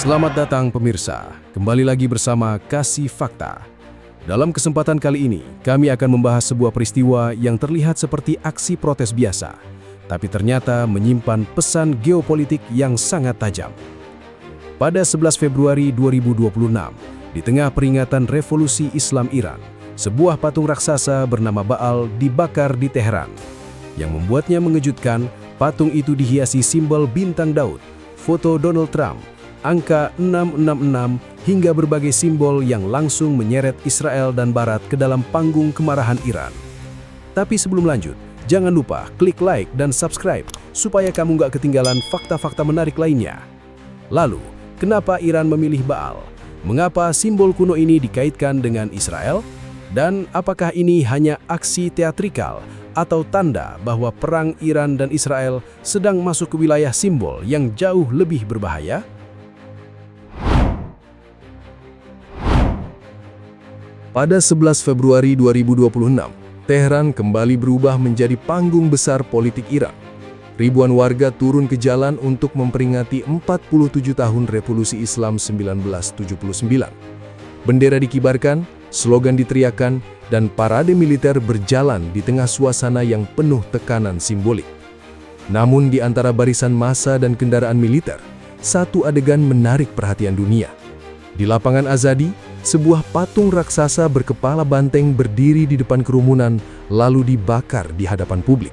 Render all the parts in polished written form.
Selamat datang pemirsa, kembali lagi bersama Kasih Fakta. Dalam kesempatan kali ini, kami akan membahas sebuah peristiwa yang terlihat seperti aksi protes biasa, tapi ternyata menyimpan pesan geopolitik yang sangat tajam. Pada 11 Februari 2026, di tengah peringatan Revolusi Islam Iran, sebuah patung raksasa bernama Baal dibakar di Teheran. Yang membuatnya mengejutkan, patung itu dihiasi simbol bintang Daud, foto Donald Trump, angka 666, hingga berbagai simbol yang langsung menyeret Israel dan Barat ke dalam panggung kemarahan Iran. Tapi sebelum lanjut, jangan lupa klik like dan subscribe supaya kamu nggak ketinggalan fakta-fakta menarik lainnya. Lalu, kenapa Iran memilih Baal? Mengapa simbol kuno ini dikaitkan dengan Israel? Dan apakah ini hanya aksi teatrikal atau tanda bahwa perang Iran dan Israel sedang masuk ke wilayah simbol yang jauh lebih berbahaya? Pada 11 Februari 2026, Teheran kembali berubah menjadi panggung besar politik Iran. Ribuan warga turun ke jalan untuk memperingati 47 tahun Revolusi Islam 1979. Bendera dikibarkan, slogan diteriakan, dan parade militer berjalan di tengah suasana yang penuh tekanan simbolik. Namun di antara barisan massa dan kendaraan militer, satu adegan menarik perhatian dunia. Di lapangan Azadi, sebuah patung raksasa berkepala banteng berdiri di depan kerumunan lalu dibakar di hadapan publik.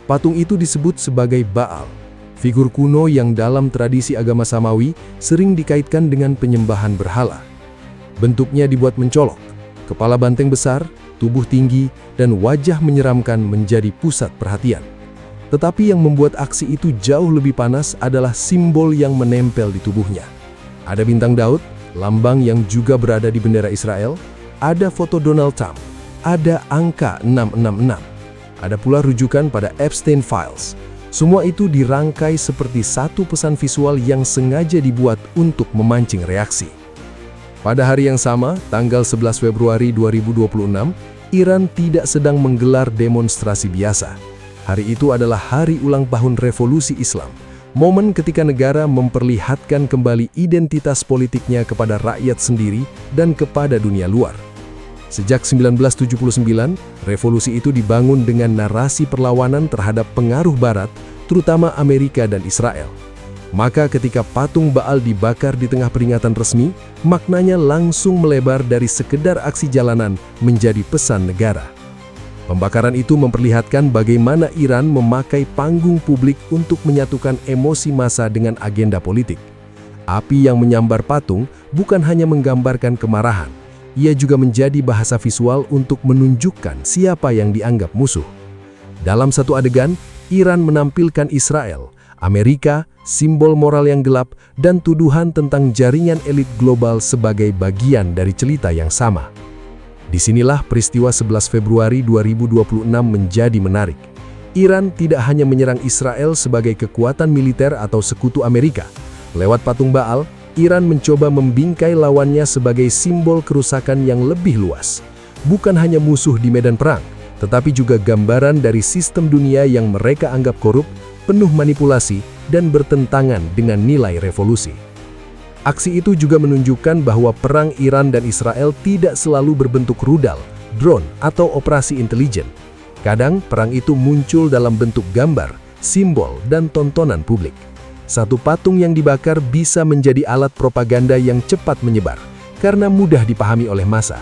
Patung itu disebut sebagai Baal, figur kuno yang dalam tradisi agama Samawi sering dikaitkan dengan penyembahan berhala. Bentuknya dibuat mencolok, kepala banteng besar, tubuh tinggi, dan wajah menyeramkan menjadi pusat perhatian. Tetapi yang membuat aksi itu jauh lebih panas adalah simbol yang menempel di tubuhnya. Ada bintang Daud, lambang yang juga berada di bendera Israel, ada foto Donald Trump, ada angka 666, ada pula rujukan pada Epstein Files. Semua itu dirangkai seperti satu pesan visual yang sengaja dibuat untuk memancing reaksi. Pada hari yang sama, tanggal 11 Februari 2026, Iran tidak sedang menggelar demonstrasi biasa. Hari itu adalah hari ulang tahun Revolusi Islam. Momen ketika negara memperlihatkan kembali identitas politiknya kepada rakyat sendiri dan kepada dunia luar. Sejak 1979, revolusi itu dibangun dengan narasi perlawanan terhadap pengaruh Barat, terutama Amerika dan Israel. Maka ketika patung Baal dibakar di tengah peringatan resmi, maknanya langsung melebar dari sekedar aksi jalanan menjadi pesan negara. Pembakaran itu memperlihatkan bagaimana Iran memakai panggung publik untuk menyatukan emosi massa dengan agenda politik. Api yang menyambar patung bukan hanya menggambarkan kemarahan, ia juga menjadi bahasa visual untuk menunjukkan siapa yang dianggap musuh. Dalam satu adegan, Iran menampilkan Israel, Amerika, simbol moral yang gelap, dan tuduhan tentang jaringan elit global sebagai bagian dari cerita yang sama. Disinilah peristiwa 11 Februari 2026 menjadi menarik. Iran tidak hanya menyerang Israel sebagai kekuatan militer atau sekutu Amerika. Lewat patung Baal, Iran mencoba membingkai lawannya sebagai simbol kerusakan yang lebih luas. Bukan hanya musuh di medan perang, tetapi juga gambaran dari sistem dunia yang mereka anggap korup, penuh manipulasi, dan bertentangan dengan nilai revolusi. Aksi itu juga menunjukkan bahwa perang Iran dan Israel tidak selalu berbentuk rudal, drone, atau operasi intelijen. Kadang perang itu muncul dalam bentuk gambar, simbol, dan tontonan publik. Satu patung yang dibakar bisa menjadi alat propaganda yang cepat menyebar, karena mudah dipahami oleh massa.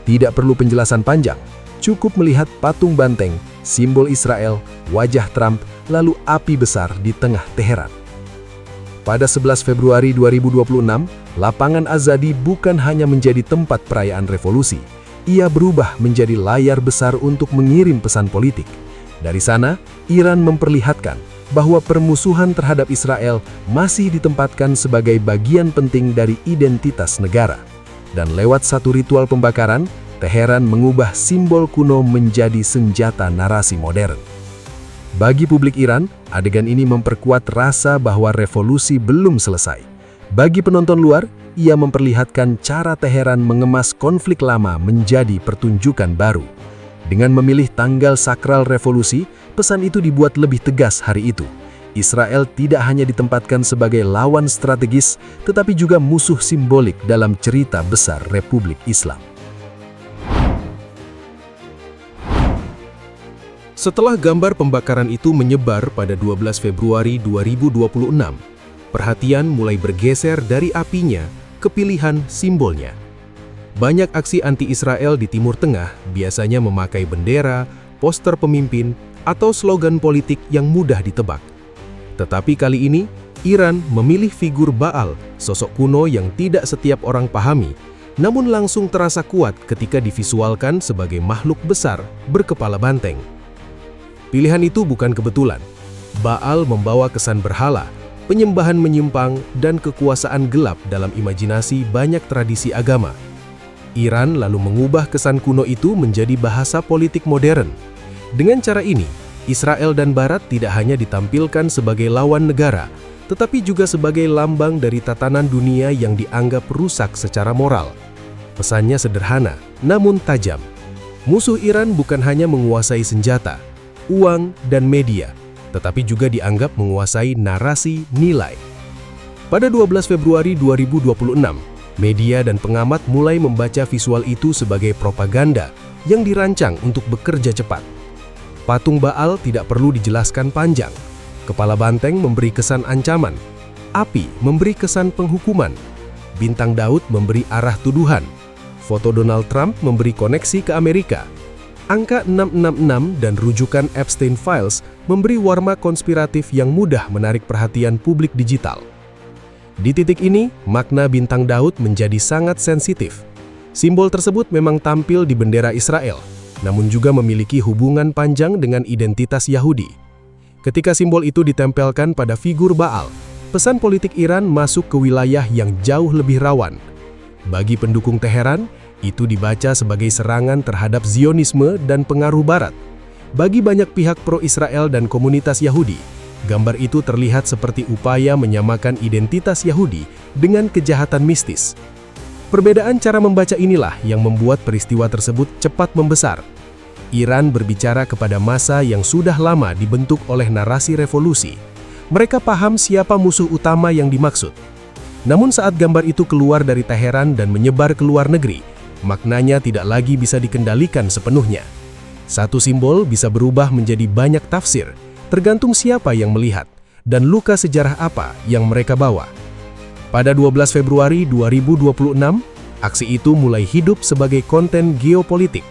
Tidak perlu penjelasan panjang, cukup melihat patung banteng, simbol Israel, wajah Trump, lalu api besar di tengah Teheran. Pada 11 Februari 2026, lapangan Azadi bukan hanya menjadi tempat perayaan revolusi, ia berubah menjadi layar besar untuk mengirim pesan politik. Dari sana, Iran memperlihatkan bahwa permusuhan terhadap Israel masih ditempatkan sebagai bagian penting dari identitas negara. Dan lewat satu ritual pembakaran, Teheran mengubah simbol kuno menjadi senjata narasi modern. Bagi publik Iran, adegan ini memperkuat rasa bahwa revolusi belum selesai. Bagi penonton luar, ia memperlihatkan cara Teheran mengemas konflik lama menjadi pertunjukan baru. Dengan memilih tanggal sakral revolusi, pesan itu dibuat lebih tegas hari itu. Israel tidak hanya ditempatkan sebagai lawan strategis, tetapi juga musuh simbolik dalam cerita besar Republik Islam. Setelah gambar pembakaran itu menyebar pada 12 Februari 2026, perhatian mulai bergeser dari apinya ke pilihan simbolnya. Banyak aksi anti-Israel di Timur Tengah biasanya memakai bendera, poster pemimpin, atau slogan politik yang mudah ditebak. Tetapi kali ini, Iran memilih figur Baal, sosok kuno yang tidak setiap orang pahami, namun langsung terasa kuat ketika divisualkan sebagai makhluk besar berkepala banteng. Pilihan itu bukan kebetulan. Baal membawa kesan berhala, penyembahan menyimpang, dan kekuasaan gelap dalam imajinasi banyak tradisi agama. Iran lalu mengubah kesan kuno itu menjadi bahasa politik modern. Dengan cara ini, Israel dan Barat tidak hanya ditampilkan sebagai lawan negara, tetapi juga sebagai lambang dari tatanan dunia yang dianggap rusak secara moral. Pesannya sederhana, namun tajam. Musuh Iran bukan hanya menguasai senjata, uang, dan media, tetapi juga dianggap menguasai narasi nilai. Pada 12 Februari 2026, media dan pengamat mulai membaca visual itu sebagai propaganda yang dirancang untuk bekerja cepat. Patung Baal tidak perlu dijelaskan panjang. Kepala banteng memberi kesan ancaman. Api memberi kesan penghukuman. Bintang Daud memberi arah tuduhan. Foto Donald Trump memberi koneksi ke Amerika. Angka 666 dan rujukan Epstein Files memberi warna konspiratif yang mudah menarik perhatian publik digital. Di titik ini, makna bintang Daud menjadi sangat sensitif. Simbol tersebut memang tampil di bendera Israel, namun juga memiliki hubungan panjang dengan identitas Yahudi. Ketika simbol itu ditempelkan pada figur Baal, pesan politik Iran masuk ke wilayah yang jauh lebih rawan. Bagi pendukung Teheran, itu dibaca sebagai serangan terhadap Zionisme dan pengaruh Barat. Bagi banyak pihak pro-Israel dan komunitas Yahudi, gambar itu terlihat seperti upaya menyamakan identitas Yahudi dengan kejahatan mistis. Perbedaan cara membaca inilah yang membuat peristiwa tersebut cepat membesar. Iran berbicara kepada massa yang sudah lama dibentuk oleh narasi revolusi. Mereka paham siapa musuh utama yang dimaksud. Namun saat gambar itu keluar dari Teheran dan menyebar ke luar negeri, maknanya tidak lagi bisa dikendalikan sepenuhnya. Satu simbol bisa berubah menjadi banyak tafsir, tergantung siapa yang melihat, dan luka sejarah apa yang mereka bawa. Pada 12 Februari 2026, aksi itu mulai hidup sebagai konten geopolitik.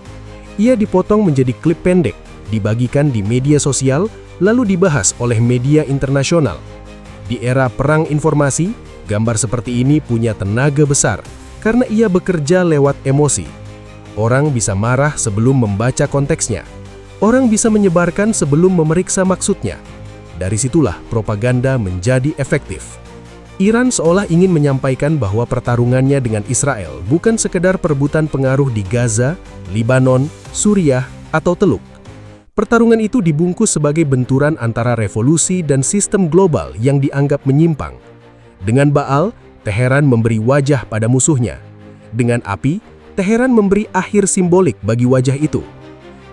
Ia dipotong menjadi klip pendek, dibagikan di media sosial, lalu dibahas oleh media internasional. Di era perang informasi, gambar seperti ini punya tenaga besar, karena ia bekerja lewat emosi. Orang bisa marah sebelum membaca konteksnya. Orang bisa menyebarkan sebelum memeriksa maksudnya. Dari situlah propaganda menjadi efektif. Iran seolah ingin menyampaikan bahwa pertarungannya dengan Israel bukan sekedar perebutan pengaruh di Gaza, Libanon, Suriah, atau Teluk. Pertarungan itu dibungkus sebagai benturan antara revolusi dan sistem global yang dianggap menyimpang. Dengan Baal, Teheran memberi wajah pada musuhnya. Dengan api, Teheran memberi akhir simbolik bagi wajah itu.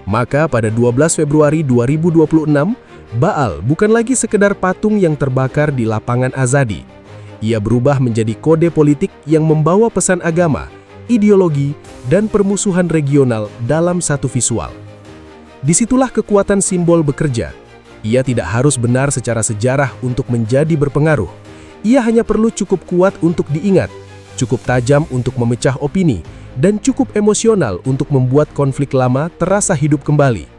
Maka pada 12 Februari 2026, Baal bukan lagi sekedar patung yang terbakar di lapangan Azadi. Ia berubah menjadi kode politik yang membawa pesan agama, ideologi, dan permusuhan regional dalam satu visual. Disitulah kekuatan simbol bekerja. Ia tidak harus benar secara sejarah untuk menjadi berpengaruh. Ia hanya perlu cukup kuat untuk diingat, cukup tajam untuk memecah opini, dan cukup emosional untuk membuat konflik lama terasa hidup kembali.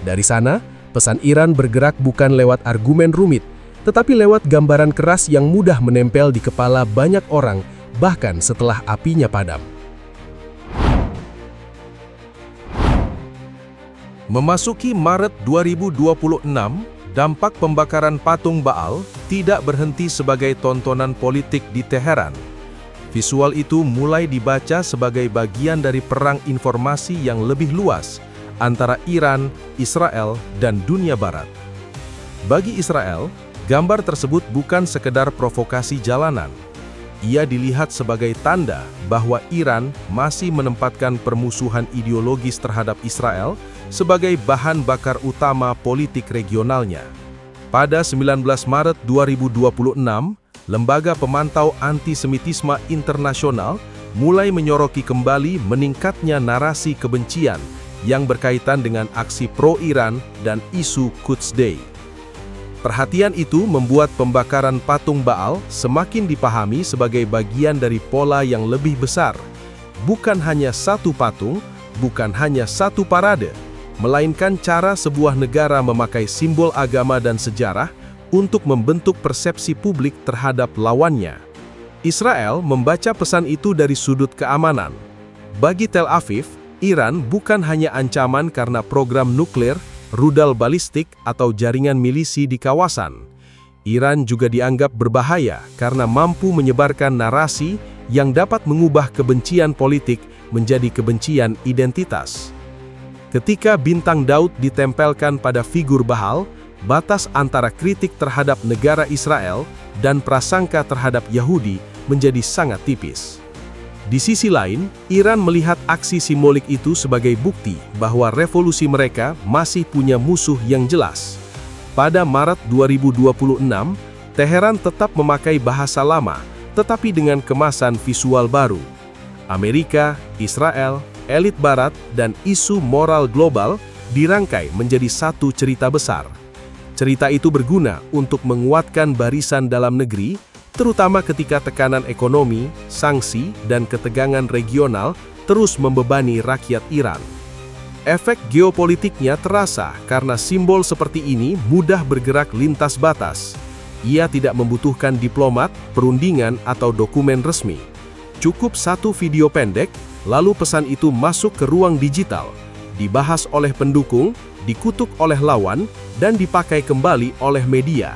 Dari sana, pesan Iran bergerak bukan lewat argumen rumit, tetapi lewat gambaran keras yang mudah menempel di kepala banyak orang, bahkan setelah apinya padam. Memasuki Maret 2026, dampak pembakaran patung Baal tidak berhenti sebagai tontonan politik di Teheran. Visual itu mulai dibaca sebagai bagian dari perang informasi yang lebih luas antara Iran, Israel, dan dunia Barat. Bagi Israel, gambar tersebut bukan sekedar provokasi jalanan. Ia dilihat sebagai tanda bahwa Iran masih menempatkan permusuhan ideologis terhadap Israel sebagai bahan bakar utama politik regionalnya. Pada 19 Maret 2026, Lembaga Pemantau Antisemitisme Internasional mulai menyoroti kembali meningkatnya narasi kebencian yang berkaitan dengan aksi pro-Iran dan isu Quds Day. Perhatian itu membuat pembakaran patung Baal semakin dipahami sebagai bagian dari pola yang lebih besar. Bukan hanya satu patung, bukan hanya satu parade, melainkan cara sebuah negara memakai simbol agama dan sejarah untuk membentuk persepsi publik terhadap lawannya. Israel membaca pesan itu dari sudut keamanan. Bagi Tel Aviv, Iran bukan hanya ancaman karena program nuklir, rudal balistik, atau jaringan milisi di kawasan. Iran juga dianggap berbahaya karena mampu menyebarkan narasi yang dapat mengubah kebencian politik menjadi kebencian identitas. Ketika bintang Daud ditempelkan pada figur Baal, batas antara kritik terhadap negara Israel dan prasangka terhadap Yahudi menjadi sangat tipis. Di sisi lain, Iran melihat aksi simbolik itu sebagai bukti bahwa revolusi mereka masih punya musuh yang jelas. Pada Maret 2026, Teheran tetap memakai bahasa lama, tetapi dengan kemasan visual baru. Amerika, Israel, elit Barat, dan isu moral global dirangkai menjadi satu cerita besar. Cerita itu berguna untuk menguatkan barisan dalam negeri, terutama ketika tekanan ekonomi, sanksi, dan ketegangan regional terus membebani rakyat Iran. Efek geopolitiknya terasa karena simbol seperti ini mudah bergerak lintas batas. Ia tidak membutuhkan diplomat, perundingan, atau dokumen resmi. Cukup satu video pendek, lalu pesan itu masuk ke ruang digital, dibahas oleh pendukung, dikutuk oleh lawan, dan dipakai kembali oleh media.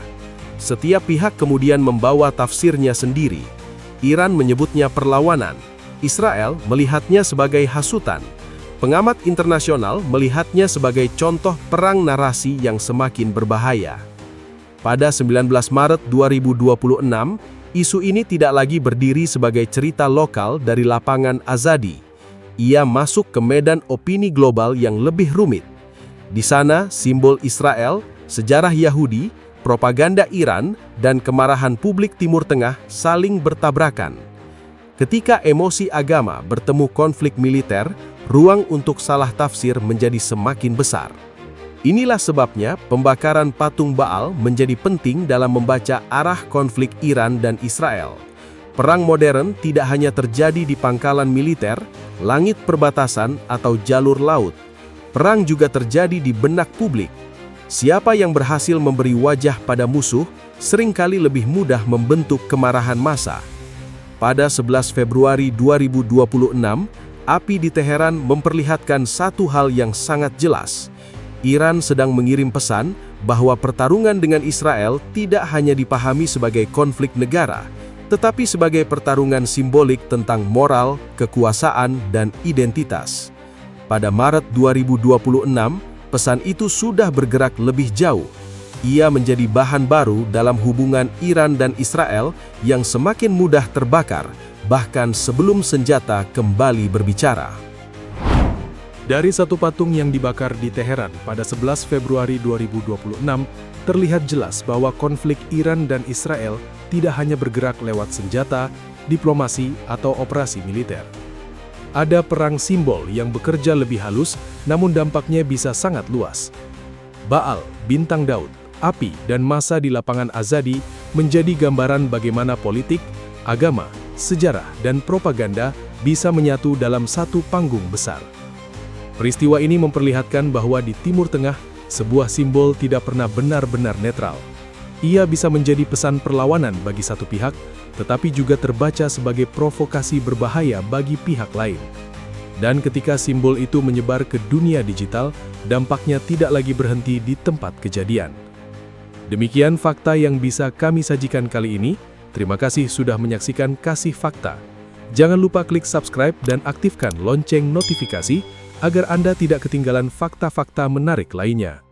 Setiap pihak kemudian membawa tafsirnya sendiri. Iran menyebutnya perlawanan, Israel melihatnya sebagai hasutan. Pengamat internasional melihatnya sebagai contoh perang narasi yang semakin berbahaya. Pada 19 Maret 2026, isu ini tidak lagi berdiri sebagai cerita lokal dari lapangan Azadi. Ia masuk ke medan opini global yang lebih rumit. Di sana, simbol Israel, sejarah Yahudi, propaganda Iran, dan kemarahan publik Timur Tengah saling bertabrakan. Ketika emosi agama bertemu konflik militer, ruang untuk salah tafsir menjadi semakin besar. Inilah sebabnya pembakaran patung Baal menjadi penting dalam membaca arah konflik Iran dan Israel. Perang modern tidak hanya terjadi di pangkalan militer, langit perbatasan, atau jalur laut. Perang juga terjadi di benak publik. Siapa yang berhasil memberi wajah pada musuh, seringkali lebih mudah membentuk kemarahan massa. Pada 11 Februari 2026, api di Teheran memperlihatkan satu hal yang sangat jelas. Iran sedang mengirim pesan bahwa pertarungan dengan Israel tidak hanya dipahami sebagai konflik negara, tetapi sebagai pertarungan simbolik tentang moral, kekuasaan, dan identitas. Pada Maret 2026, pesan itu sudah bergerak lebih jauh. Ia menjadi bahan baru dalam hubungan Iran dan Israel yang semakin mudah terbakar, bahkan sebelum senjata kembali berbicara. Dari satu patung yang dibakar di Teheran pada 11 Februari 2026, terlihat jelas bahwa konflik Iran dan Israel tidak hanya bergerak lewat senjata, diplomasi, atau operasi militer. Ada perang simbol yang bekerja lebih halus, namun dampaknya bisa sangat luas. Baal, bintang Daud, api, dan massa di lapangan Azadi menjadi gambaran bagaimana politik, agama, sejarah, dan propaganda bisa menyatu dalam satu panggung besar. Peristiwa ini memperlihatkan bahwa di Timur Tengah, sebuah simbol tidak pernah benar-benar netral. Ia bisa menjadi pesan perlawanan bagi satu pihak, tetapi juga terbaca sebagai provokasi berbahaya bagi pihak lain. Dan ketika simbol itu menyebar ke dunia digital, dampaknya tidak lagi berhenti di tempat kejadian. Demikian fakta yang bisa kami sajikan kali ini. Terima kasih sudah menyaksikan Kasih Fakta. Jangan lupa klik subscribe dan aktifkan lonceng notifikasi agar Anda tidak ketinggalan fakta-fakta menarik lainnya.